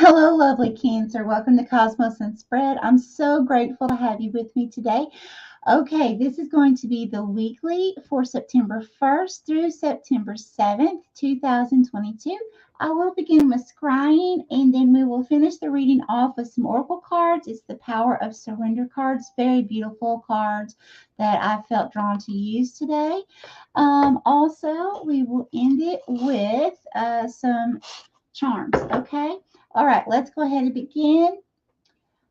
Hello, lovely Cancer. Welcome to Cosmos and Spread. I'm so grateful to have you with me today. Okay, this is going to be the weekly for September 1st through September 7th, 2022. I will begin with scrying and then we will finish the reading off with some oracle cards. It's the Power of Surrender cards, very beautiful cards that I felt drawn to use today. Also, we will end it with some charms, okay? All right, let's go ahead and begin.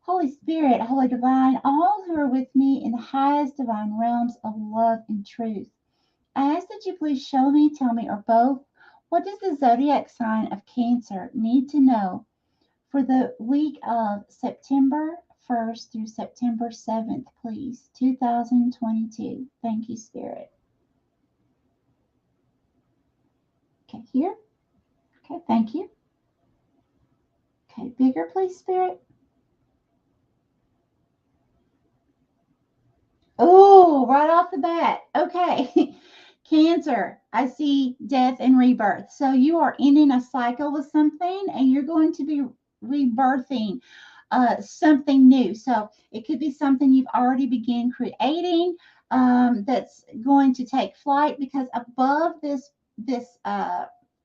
Holy Spirit, Holy Divine, all who are with me in the highest divine realms of love and truth, I ask that you please show me, tell me, or both, what does the zodiac sign of Cancer need to know for the week of September 1st through September 7th, please, 2022. Thank you, Spirit. Okay, here. Okay, thank you. Okay, bigger, please, Spirit. Oh, right off the bat. Okay. Cancer, I see death and rebirth. So you are ending a cycle with something and you're going to be rebirthing something new. So it could be something you've already begun creating that's going to take flight, because above this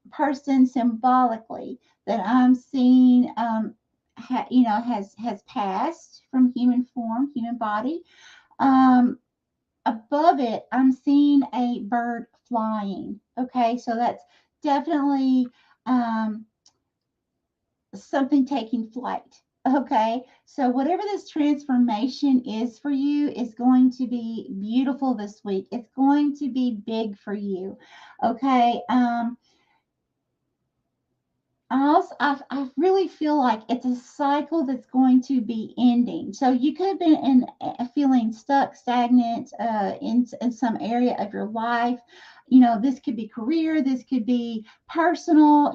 person symbolically that I'm seeing has passed from human form, human body. Above it, I'm seeing a bird flying. Okay, so that's definitely something taking flight. Okay, so whatever this transformation is for you is going to be beautiful this week. It's going to be big for you. Okay, I really feel like it's a cycle that's going to be ending. So you could have been feeling stuck, stagnant in some area of your life. This could be career, this could be personal,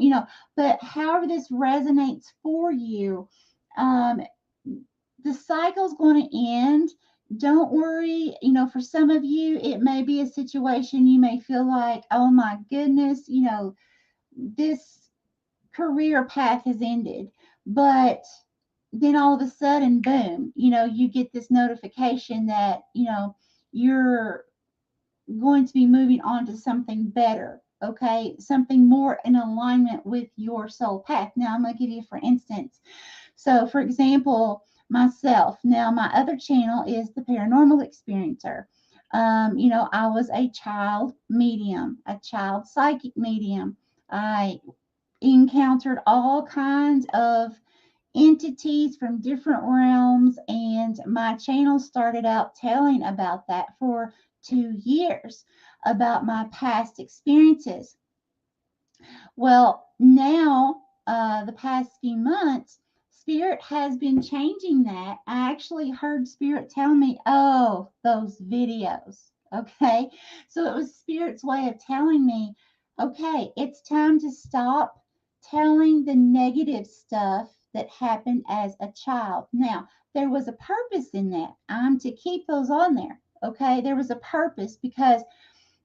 but however this resonates for you, the cycle's going to end. Don't worry. For some of you, it may be a situation you may feel like, oh my goodness, this career path has ended, but then all of a sudden, boom, you get this notification that you're going to be moving on to something better. Okay, something more in alignment with your soul path. Now I'm going to give you for instance. So for example, myself, now my other channel is the Paranormal Experiencer. I was a child medium, a child psychic medium. I encountered all kinds of entities from different realms, and my channel started out telling about that for 2 years, about my past experiences. Well, now the past few months, Spirit has been changing that. I actually heard Spirit tell me, oh, those videos. Okay, so it was Spirit's way of telling me, okay, it's time to stop telling the negative stuff that happened as a child. Now, there was a purpose in that. I'm to keep those on there. Okay, there was a purpose, because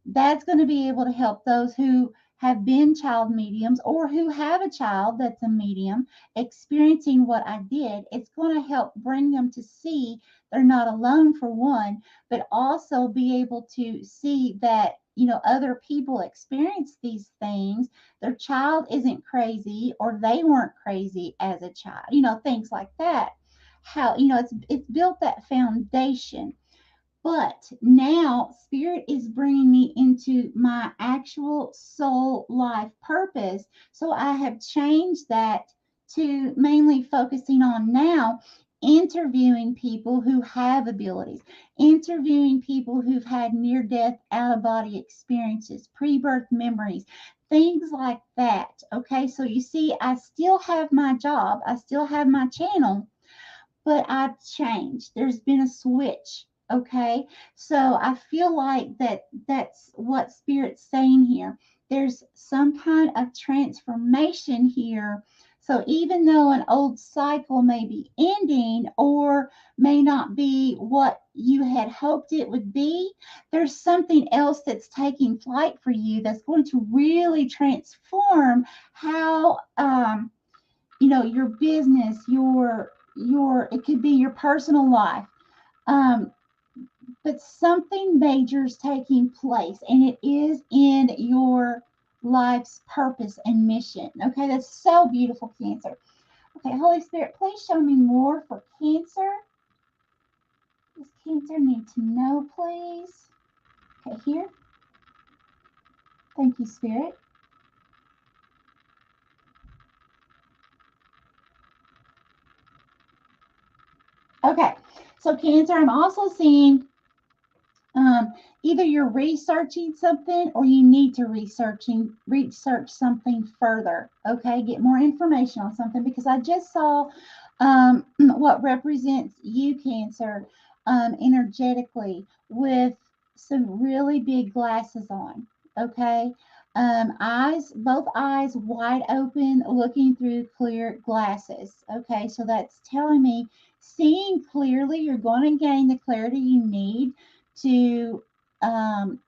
that's going to be able to help those who have been child mediums or who have a child that's a medium experiencing what I did. It's going to help bring them to see they're not alone, for one, but also be able to see that other people experience these things. Their child isn't crazy, or they weren't crazy as a child, things like that. How it's built that foundation. But now Spirit is bringing me into my actual soul life purpose. So I have changed that to mainly focusing on now interviewing people who have abilities, interviewing people who've had near death, out of body experiences, pre birth memories, things like that. Okay, so you see, I still have my job, I still have my channel, but I've changed. There's been a switch. Okay, so I feel like that's what Spirit's saying here. There's some kind of transformation here. So even though an old cycle may be ending or may not be what you had hoped it would be, there's something else that's taking flight for you that's going to really transform how your business, it could be your personal life. Um, but something major is taking place, and it is in your life's purpose and mission. Okay, that's so beautiful, Cancer. Okay, Holy Spirit, please show me more for Cancer. Does Cancer need to know, please? Okay, here. Thank you, Spirit. Okay, so Cancer, I'm also seeing either you're researching something or you need to research something further. Okay, get more information on something, because I just saw what represents you, Cancer, energetically, with some really big glasses on. Okay, both eyes wide open, looking through clear glasses. Okay, so that's telling me seeing clearly, you're going to gain the clarity you need to um,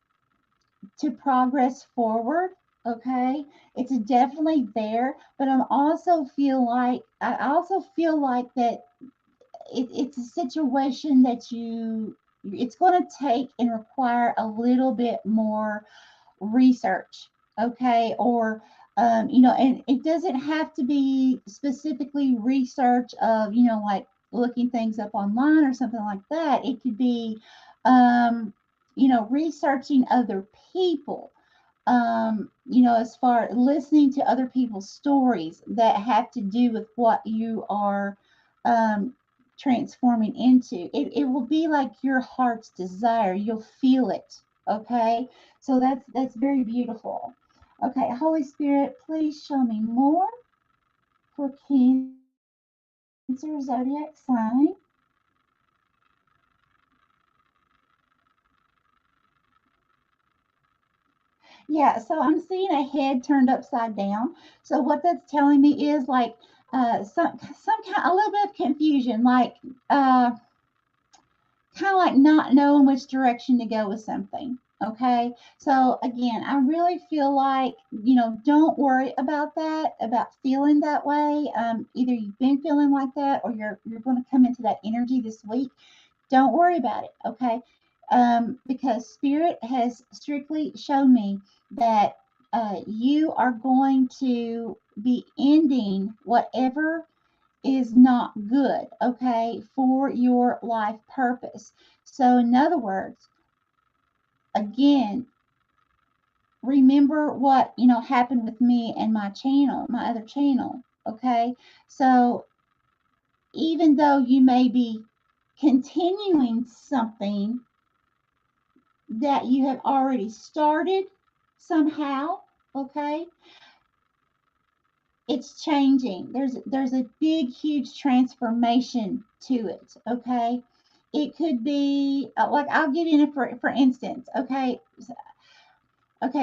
progress forward. Okay, it's definitely there, but I also feel like that it's a situation that it's going to take and require a little bit more research. Okay, or and it doesn't have to be specifically research of like looking things up online or something like that. It could be researching other people, as far listening to other people's stories that have to do with what you are um, transforming into. It will be like your heart's desire. You'll feel it. Okay, so that's very beautiful. Okay, Holy Spirit, please show me more for Cancer zodiac sign. Yeah, so I'm seeing a head turned upside down. So what that's telling me is like some kind a little bit of confusion, like kind of like not knowing which direction to go with something. Okay, so again, I really feel like don't worry about that, about feeling that way. Either you've been feeling like that, or you're going to come into that energy this week. Don't worry about it, okay? Because Spirit has strictly shown me that you are going to be ending whatever is not good, okay, for your life purpose. So, in other words, again, remember what happened with me and my channel, my other channel, okay? So, even though you may be continuing something that you have already started somehow, okay, it's changing. There's a big huge transformation to it, okay. It could be like, I'll give you for instance, okay,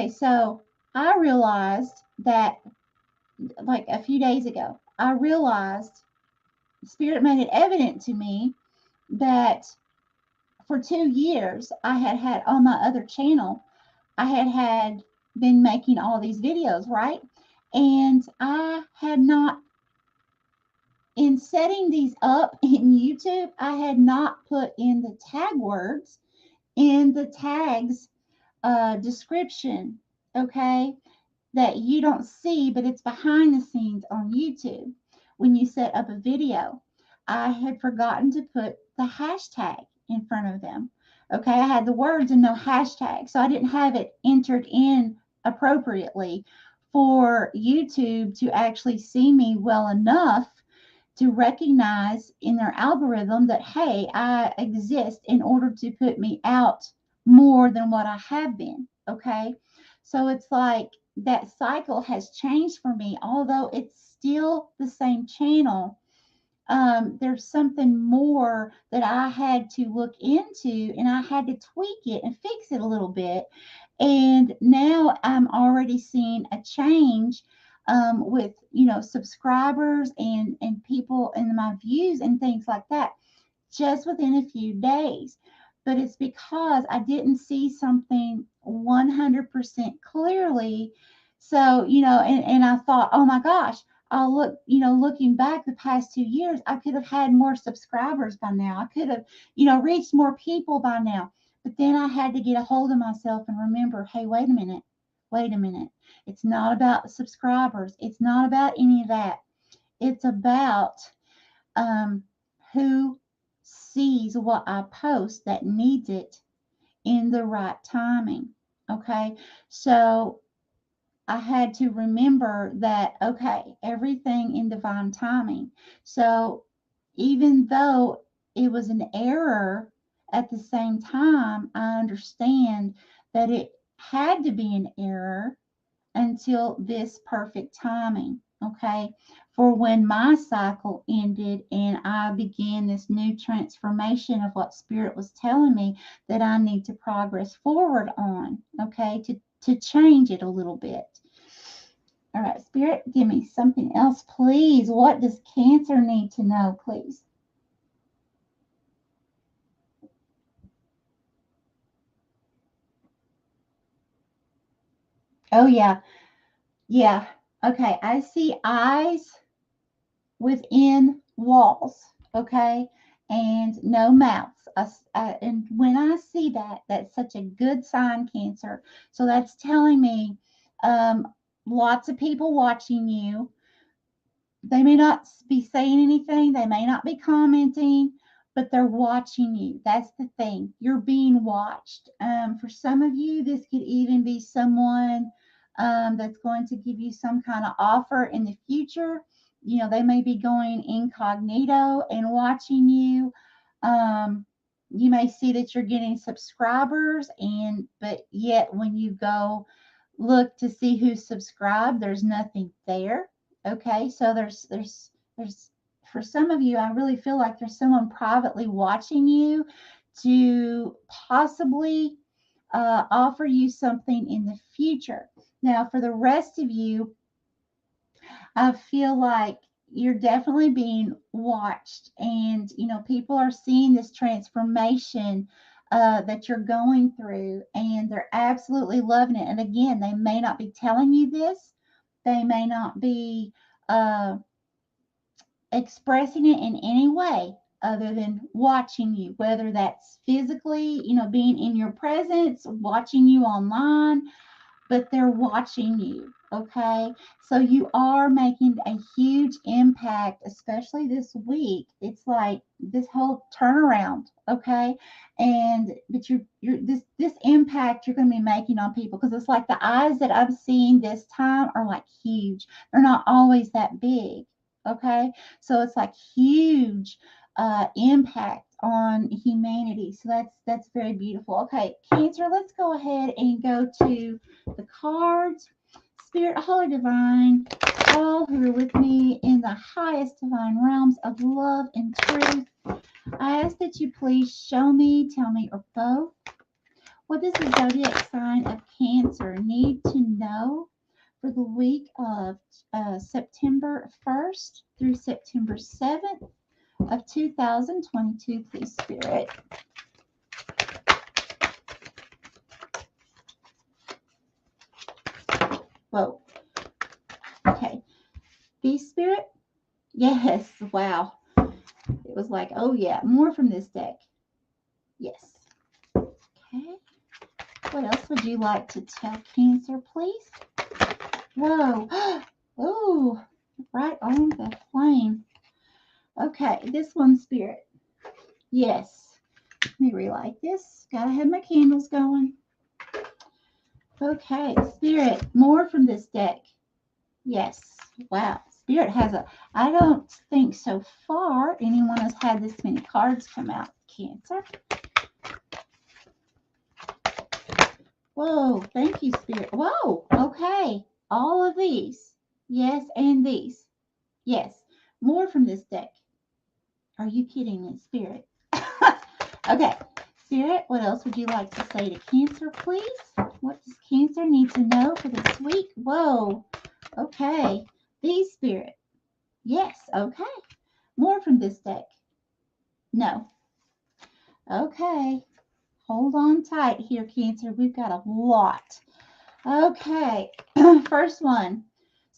so I realized that, like, a few days ago, I realized Spirit made it evident to me that for 2 years I had on my other channel, I had been making all these videos, right? And I had not, in setting these up in YouTube, I had not put in the tag words in the tags description, okay? That you don't see, but it's behind the scenes on YouTube when you set up a video. I had forgotten to put the hashtag in front of them. Okay, I had the words and no hashtag, so I didn't have it entered in appropriately for YouTube to actually see me well enough to recognize in their algorithm that, hey, I exist, in order to put me out more than what I have been. Okay, so it's like that cycle has changed for me, although it's still the same channel. There's something more that I had to look into, and I had to tweak it and fix it a little bit. And now I'm already seeing a change with subscribers and people and my views and things like that, just within a few days. But it's because I didn't see something 100% clearly. So, and I thought, oh my gosh, I'll look, looking back the past 2 years, I could have had more subscribers by now. I could have, reached more people by now. But then I had to get a hold of myself and remember, hey, wait a minute. Wait a minute. It's not about subscribers. It's not about any of that. It's about who sees what I post that needs it in the right timing. Okay. So I had to remember that, okay, everything in divine timing. So even though it was an error, at the same time, I understand that it had to be an error until this perfect timing, okay, for when my cycle ended and I began this new transformation of what Spirit was telling me that I need to progress forward on, okay, to change it a little bit. All right, Spirit, give me something else, please. What does Cancer need to know, please? Oh, yeah. Yeah. Okay, I see eyes within walls, okay, and no mouths. And when I see that, that's such a good sign, Cancer. So that's telling me lots of people watching you. They may not be saying anything, they may not be commenting, but they're watching you. That's the thing. You're being watched. For some of you, this could even be someone that's going to give you some kind of offer in the future. They may be going incognito and watching you. You may see that you're getting subscribers, but yet when you go look to see who's subscribed, there's nothing there. Okay, so there's for some of you, I really feel like there's someone privately watching you to possibly offer you something in the future. Now, for the rest of you, I feel like you're definitely being watched, and people are seeing this transformation that you're going through, and they're absolutely loving it. And again, they may not be telling you this, they may not be uh, expressing it in any way other than watching you, whether that's physically, being in your presence, watching you online, but they're watching you. Okay. So you are making a huge impact, especially this week. It's like this whole turnaround. Okay. But you're this impact you're going to be making on people, because it's like the eyes that I'm seeing this time are like huge. They're not always that big. Okay. So it's like huge impact on humanity. So that's very beautiful. Okay, Cancer, let's go ahead and go to the cards. Spirit, Holy Divine, all who are with me in the highest divine realms of love and truth, I ask that you please show me, tell me, or both, what does the zodiac sign of Cancer need to know for the week of September 1st through September 7th of 2022, please, Spirit. Whoa. Okay. Be Spirit? Yes. Wow. It was like, oh yeah, more from this deck. Yes. Okay. What else would you like to tell Cancer, please? Whoa. Oh, right on the flame. Okay, this one, Spirit. Yes. Let me relight this. Gotta have my candles going. Okay, Spirit, more from this deck. Yes. Wow. Spirit has I don't think so far anyone has had this many cards come out. Cancer. Whoa. Thank you, Spirit. Whoa. Okay. All of these. Yes. And these. Yes. More from this deck. Are you kidding me, Spirit? Okay. Spirit, what else would you like to say to Cancer, please? What does Cancer need to know for this week? Whoa. Okay. These, Spirit. Yes. Okay. More from this deck. No. Okay. Hold on tight here, Cancer. We've got a lot. Okay. First one.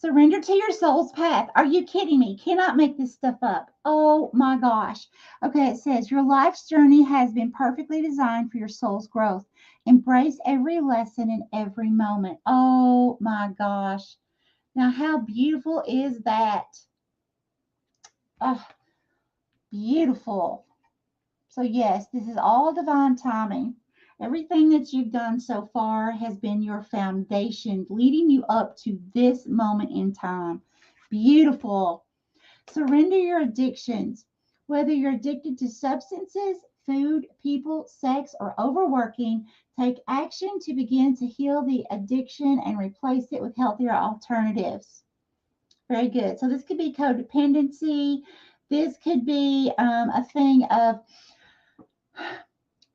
Surrender to your soul's path. Are you kidding me? Cannot make this stuff up. Oh my gosh. Okay, it says your life's journey has been perfectly designed for your soul's growth. Embrace every lesson in every moment. Oh my gosh. Now, how beautiful is that? Oh, beautiful. So, yes, this is all divine timing. Everything that you've done so far has been your foundation, leading you up to this moment in time. Beautiful. Surrender your addictions. Whether you're addicted to substances, food, people, sex, or overworking, take action to begin to heal the addiction and replace it with healthier alternatives. Very good. So, this could be codependency. This could be a thing of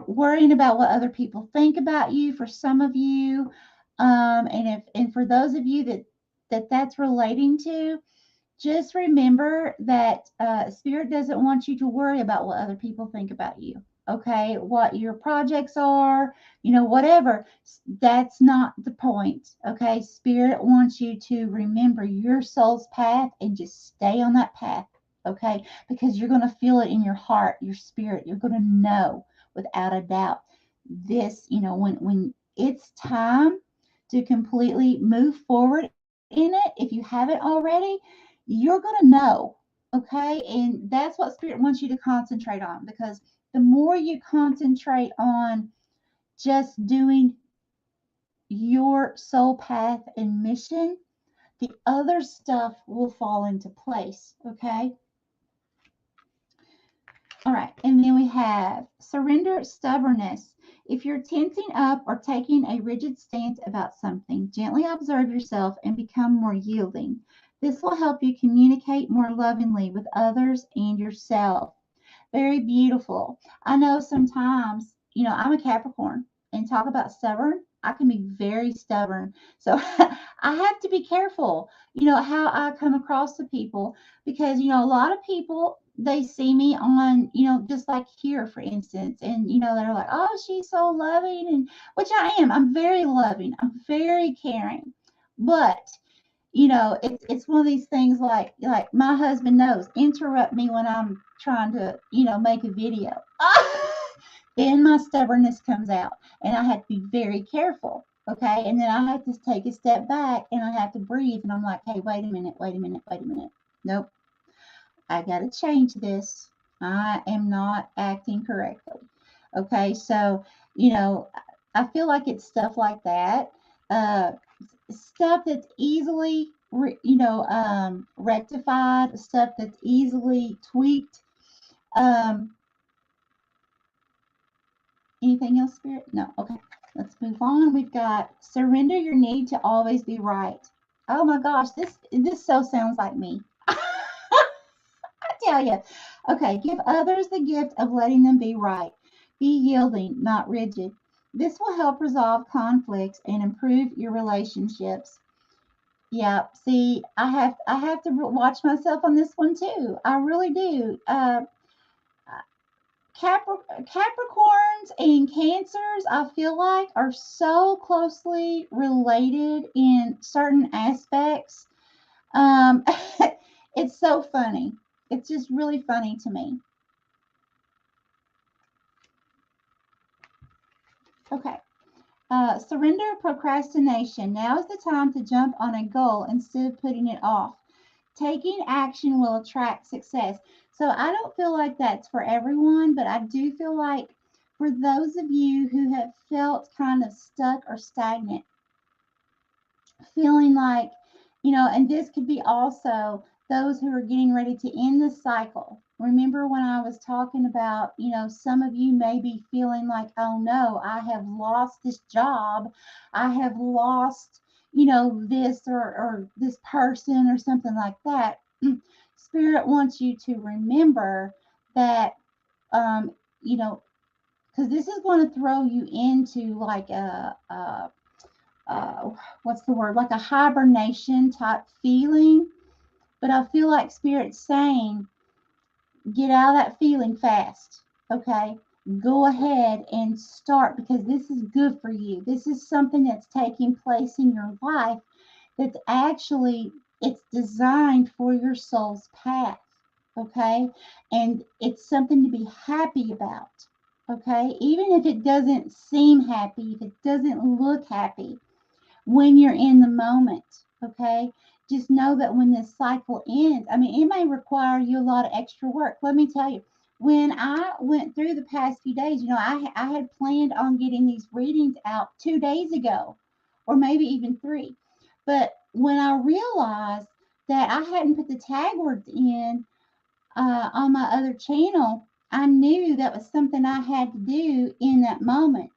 worrying about what other people think about you for some of you, and for those of you that's relating to, just remember that spirit doesn't want you to worry about what other people think about you. Okay, what your projects are, whatever, that's not the point. Okay, spirit wants you to remember your soul's path and just stay on that path. Okay, because you're going to feel it in your heart, your spirit. You're going to know without a doubt this, when it's time to completely move forward in it. If you haven't already, you're going to know. Okay, and that's what spirit wants you to concentrate on, because the more you concentrate on just doing your soul path and mission, the other stuff will fall into place. Okay. All right, and then we have surrender stubbornness. If you're tensing up or taking a rigid stance about something, gently observe yourself and become more yielding. This will help you communicate more lovingly with others and yourself. Very beautiful. I know sometimes, I'm a Capricorn, and talk about stubborn. I can be very stubborn. So I have to be careful, how I come across to people, because, a lot of people, they see me on, just like here, for instance, and, they're like, oh, she's so loving, and which I am. I'm very loving. I'm very caring. But it's one of these things, like my husband knows, interrupt me when I'm trying to, make a video. Then my stubbornness comes out, and I have to be very careful. Okay. And then I have to take a step back, and I have to breathe. And I'm like, hey, wait a minute. Nope. I got to change this. I am not acting correctly. Okay. So, I feel like it's stuff like that. Stuff that's easily, rectified, stuff that's easily tweaked. Anything else, Spirit? No. Okay. Let's move on. We've got surrender your need to always be right. Oh my gosh, this so sounds like me. I tell you. Okay, give others the gift of letting them be right. Be yielding, not rigid. This will help resolve conflicts and improve your relationships. Yeah, see, I have to watch myself on this one too. I really do. Capricorns and Cancers, I feel like, are so closely related in certain aspects. Um, it's so funny. It's just really funny to me. Okay. Surrender procrastination. Now is the time to jump on a goal instead of putting it off. Taking action will attract success. So I don't feel like that's for everyone, but I do feel like for those of you who have felt kind of stuck or stagnant, feeling like, and this could be also those who are getting ready to end the cycle. Remember when I was talking about, some of you may be feeling like, oh no, I have lost this job. I have lost, this or this person or something like that. Spirit wants you to remember that, because this is going to throw you into like what's the word? Like a hibernation type feeling. But I feel like Spirit's saying, get out of that feeling fast. Okay. Go ahead and start, because this is good for you. This is something that's taking place in your life that's actually It's designed for your soul's path, okay? And it's something to be happy about, okay? Even if it doesn't seem happy, if it doesn't look happy when you're in the moment, okay? Just know that when this cycle ends, I mean, it may require you a lot of extra work. Let me tell you, when I went through the past few days, you know, I had planned on getting these readings out 2 days ago, or maybe even 3. But when I realized that I hadn't put the tag words in on my other channel, I knew that was something I had to do in that moment.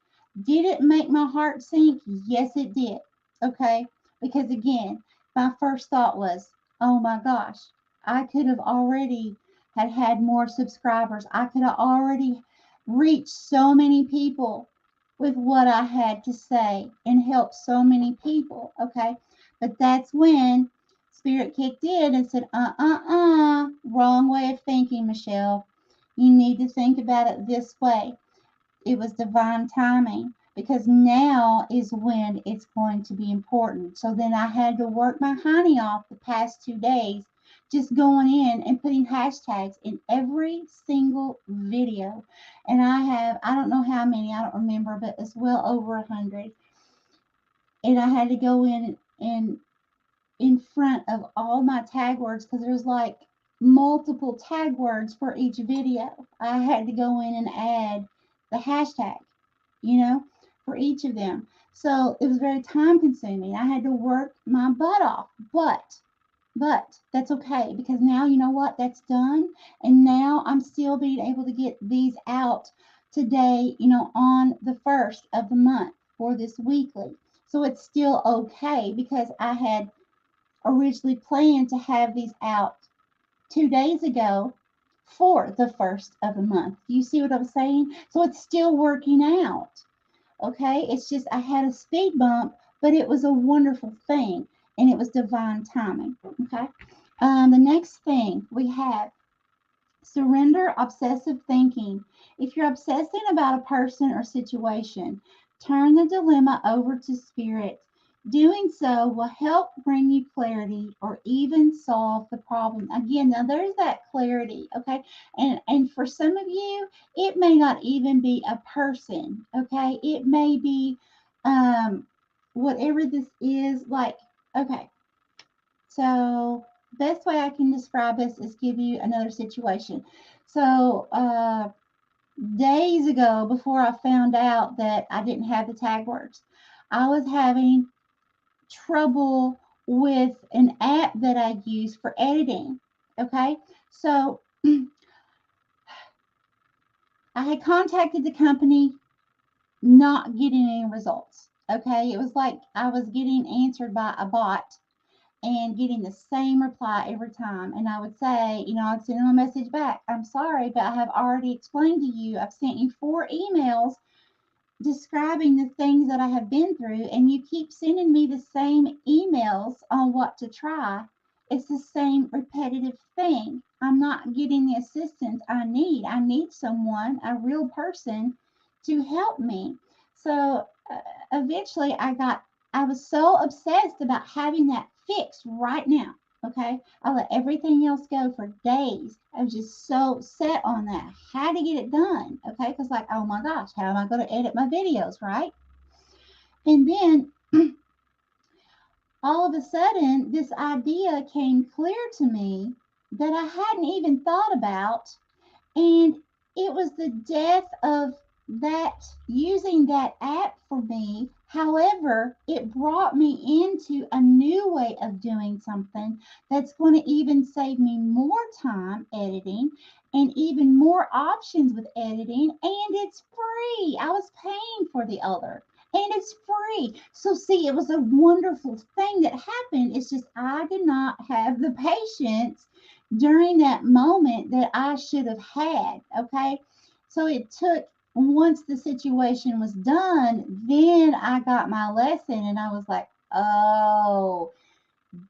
Did it make my heart sink? Yes, it did. Okay. Because again, my first thought was, oh my gosh, I could have already had more subscribers. I could have already reached so many people with what I had to say and helped so many people. Okay. But that's when Spirit kicked in and said, wrong way of thinking, Michelle. You need to think about it this way. It was divine timing, because now is when it's going to be important. So then I had to work my honey off the past 2 days, just going in and putting hashtags in every single video. And I don't know how many, I don't remember, but it's well over 100. And I had to go in front of all my tag words, because there's like multiple tag words for each video. I had to go in and add the hashtag, you know, for each of them. So it was very time consuming. I had to work my butt off, but that's okay, because now, you know what, that's done. And now I'm still being able to get these out today, you know, on the 1st of the month for this weekly. So it's still okay, because I had originally planned to have these out 2 days ago for the 1st of the month. Do you see what I'm saying? So it's still working out. Okay, it's just I had a speed bump, but it was a wonderful thing, and it was divine timing. Okay, the next thing we have, surrender obsessive thinking. If you're obsessing about a person or situation, turn the dilemma over to spirit. Doing so will help bring you clarity or even solve the problem. Again, now there's that clarity, okay? And for some of you, it may not even be a person, okay? It may be whatever this is, like, okay. So best way I can describe this is give you another situation. So days ago, before I found out that I didn't have the tag words, I was having trouble with an app that I use for editing. Okay, so I had contacted the company, not getting any results. Okay, it was like I was getting answered by a bot and getting the same reply every time. And I would say, you know, I'd send them a message back. I'm sorry, but I have already explained to you. I've sent you 4 emails describing the things that I have been through, and you keep sending me the same emails on what to try. It's the same repetitive thing. I'm not getting the assistance I need. I need someone, a real person, to help me. So eventually I was so obsessed about having that fixed right now. Okay, I let everything else go for days. I was just so set on that. Had to get it done. Okay, because like, oh my gosh, how am I going to edit my videos, right? And then all of a sudden, this idea came clear to me that I hadn't even thought about, and it was the death of that, using that app for me. However, it brought me into a new way of doing something that's going to even save me more time editing and even more options with editing, and it's free. I was paying for the other, and it's free. So see, it was a wonderful thing that happened. It's just I did not have the patience during that moment that I should have had. Okay, so it took, once the situation was done, then I got my lesson, and I was like, oh,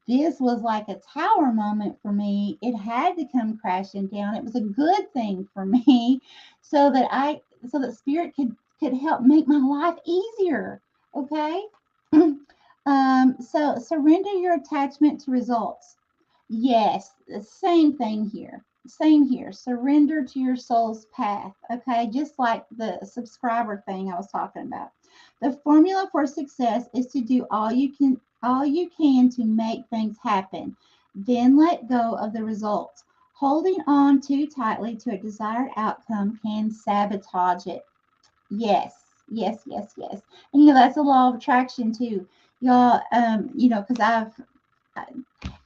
this was like a tower moment for me. It had to come crashing down. It was a good thing for me, so that spirit could help make my life easier. Okay. So surrender your attachment to results. Yes, the same thing here. Same here. Surrender to your soul's path. Okay, just like the subscriber thing I was talking about. The formula for success is to do all you can to make things happen. Then let go of the results. Holding on too tightly to a desired outcome can sabotage it. Yes, yes, yes, yes. And that's a law of attraction too. Y'all, because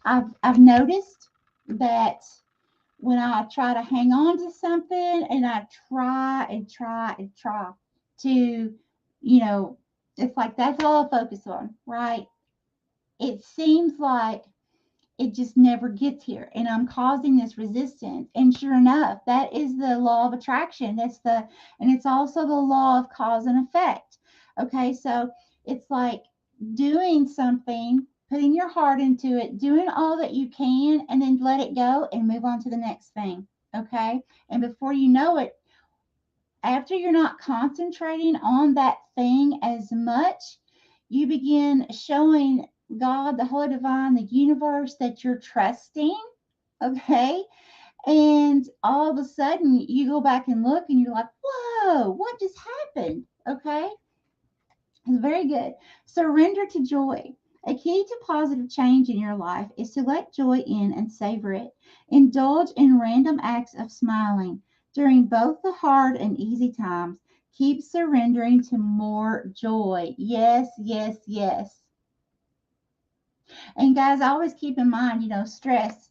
I've noticed that when I try to hang on to something and I try and try and try to, it's like that's all I focus on, right? It seems like it just never gets here and I'm causing this resistance. And sure enough, that is the law of attraction. And it's also the law of cause and effect. Okay, so it's like doing something, putting your heart into it, doing all that you can, and then let it go and move on to the next thing. Okay, and before you know it, after you're not concentrating on that thing as much, you begin showing God, the Holy Divine, the universe that you're trusting. Okay. And all of a sudden you go back and look and you're like, whoa, what just happened? Okay. It's very good. Surrender to joy. A key to positive change in your life is to let joy in and savor it. Indulge in random acts of smiling during both the hard and easy times. Keep surrendering to more joy. Yes, yes, yes. And guys, always keep in mind, stress.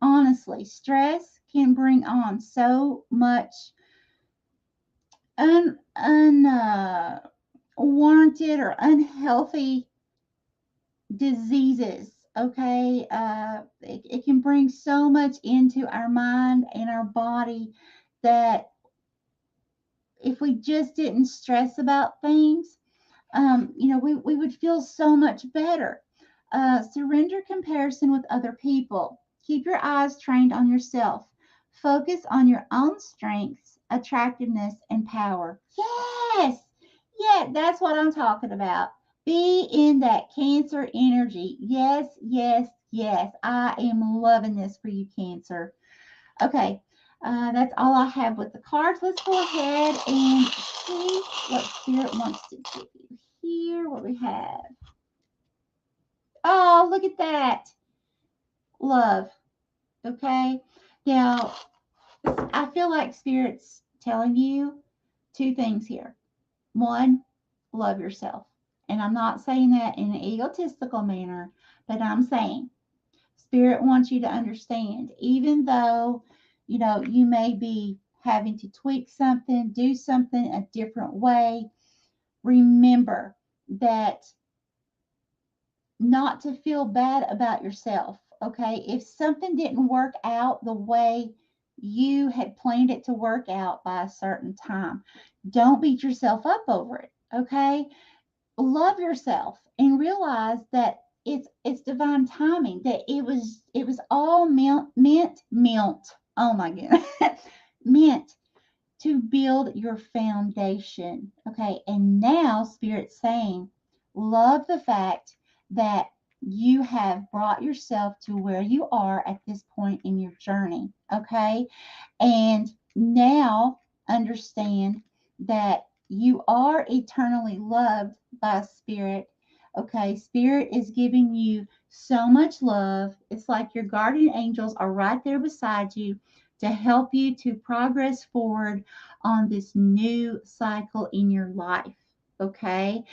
Honestly, stress can bring on so much unwarranted or unhealthy diseases. Okay, it can bring so much into our mind and our body that if we just didn't stress about things, we would feel so much better. Surrender comparison with other people. Keep your eyes trained on yourself. Focus on your own strengths, attractiveness, and power. Yes, yeah, that's what I'm talking about. Be in that Cancer energy. Yes, yes, yes. I am loving this for you, Cancer. Okay, that's all I have with the cards. Let's go ahead and see what Spirit wants to give you here. What we have. Oh, look at that. Love. Okay. Now, I feel like Spirit's telling you two things here. One, love yourself. And I'm not saying that in an egotistical manner, but I'm saying Spirit wants you to understand, even though, you may be having to tweak something, do something a different way, remember that not to feel bad about yourself. Okay. If something didn't work out the way you had planned it to work out by a certain time, don't beat yourself up over it. Okay. Love yourself and realize that it's divine timing, that it was all meant, oh my goodness, meant to build your foundation. Okay. And now Spirit's saying, love the fact that you have brought yourself to where you are at this point in your journey. Okay. And now understand that you are eternally loved by Spirit. Okay. Spirit is giving you so much love. It's like your guardian angels are right there beside you to help you to progress forward on this new cycle in your life. Okay.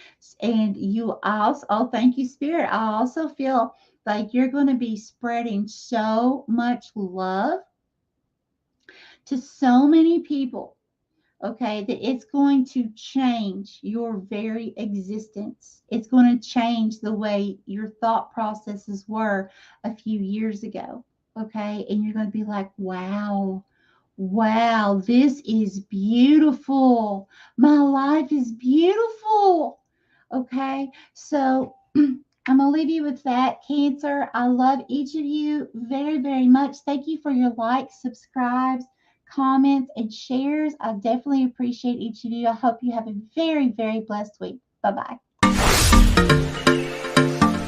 And you also, oh, thank you, Spirit. I also feel like you're going to be spreading so much love to so many people, okay, that it's going to change your very existence. It's going to change the way your thought processes were a few years ago, okay? And you're going to be like, wow, wow, this is beautiful. My life is beautiful, okay? So I'm going to leave you with that, Cancer. I love each of you very, very much. Thank you for your likes, subscribes, comments, and shares. I definitely appreciate each of you. I hope you have a very, very blessed week. Bye bye.